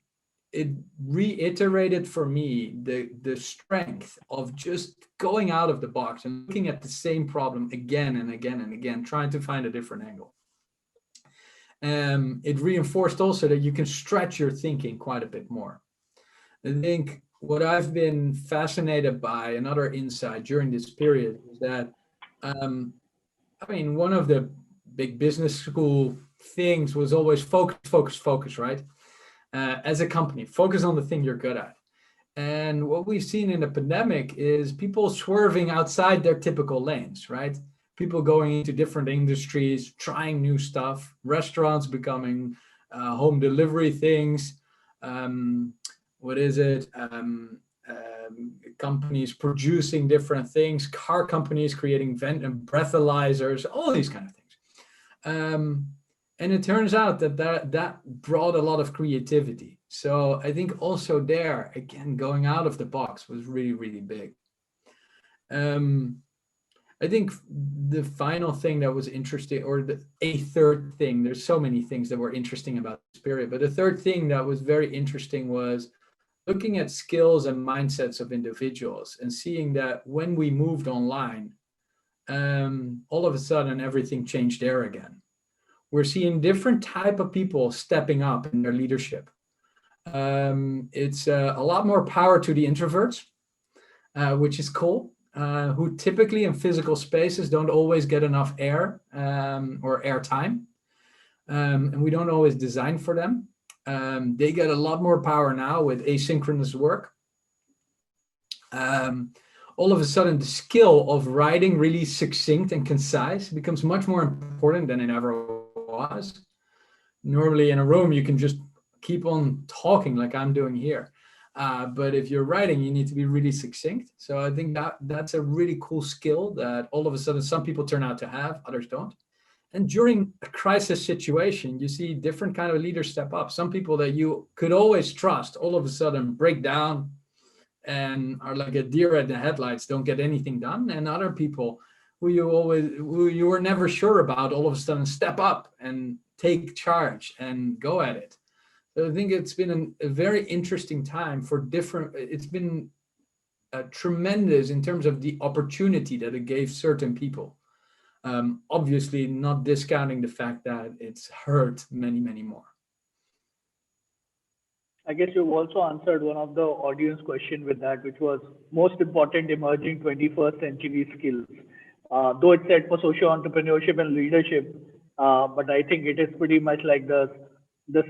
Speaker 2: it reiterated for me the strength of just going out of the box and looking at the same problem again and again and again, trying to find a different angle. It reinforced also that you can stretch your thinking quite a bit more. I think what I've been fascinated by, another insight during this period, is that one of the big business school things was always focus, focus, focus, right? As a company, focus on the thing you're good at. And what we've seen in the pandemic is people swerving outside their typical lanes, right? People going into different industries, trying new stuff, restaurants becoming home delivery things. What is it? Companies producing different things, car companies creating vent and breathalyzers, all these kind of things. And it turns out that brought a lot of creativity. So I think also there, again, going out of the box was really, really big. I think the final thing that was interesting, or a third thing, there's so many things that were interesting about this period, but the third thing that was very interesting was looking at skills and mindsets of individuals and seeing that when we moved online, all of a sudden everything changed there again. We're seeing different type of people stepping up in their leadership. It's a lot more power to the introverts, which is cool, who typically in physical spaces don't always get enough air or air time. And we don't always design for them. They get a lot more power now with asynchronous work. All of a sudden, the skill of writing really succinct and concise becomes much more important than it ever was. Normally in a room, you can just keep on talking like I'm doing here. But if you're writing, you need to be really succinct. So I think that's a really cool skill that all of a sudden some people turn out to have, others don't. And during a crisis situation, you see different kind of leaders step up. Some people that you could always trust all of a sudden break down and are like a deer at the headlights, don't get anything done. And other people who you were never sure about, all of a sudden step up and take charge and go at it. So I think it's been a very interesting time for different, it's been tremendous in terms of the opportunity that it gave certain people. Obviously, not discounting the fact that it's hurt many, many more.
Speaker 1: I guess you've also answered one of the audience question with that, which was most important emerging 21st century skills. Though it's said for social entrepreneurship and leadership, but I think it is pretty much like the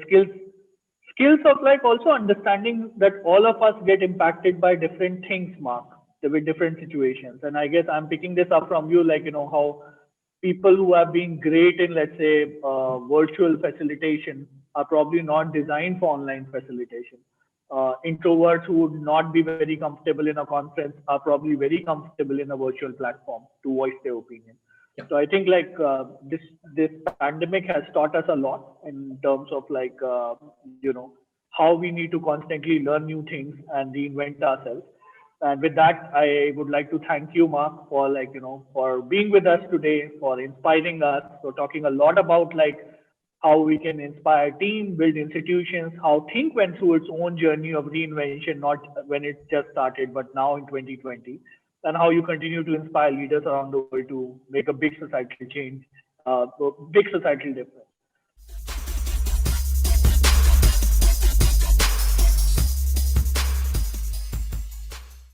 Speaker 1: skills of like also understanding that all of us get impacted by different things, Mark, with different situations. And I guess I'm picking this up from you, like how people who have been great in, let's say, virtual facilitation are probably not designed for online facilitation. Introverts who would not be very comfortable in a conference are probably very comfortable in a virtual platform to voice their opinion.
Speaker 2: Yeah.
Speaker 1: So I think like this pandemic has taught us a lot in terms of like how we need to constantly learn new things and reinvent ourselves. And with that, I would like to thank you, Mark, for for being with us today, for inspiring us, for talking a lot about like how we can inspire team, build institutions, how Think went through its own journey of reinvention, not when it just started, but now in 2020, and how you continue to inspire leaders around the world to make a big societal change, big societal difference.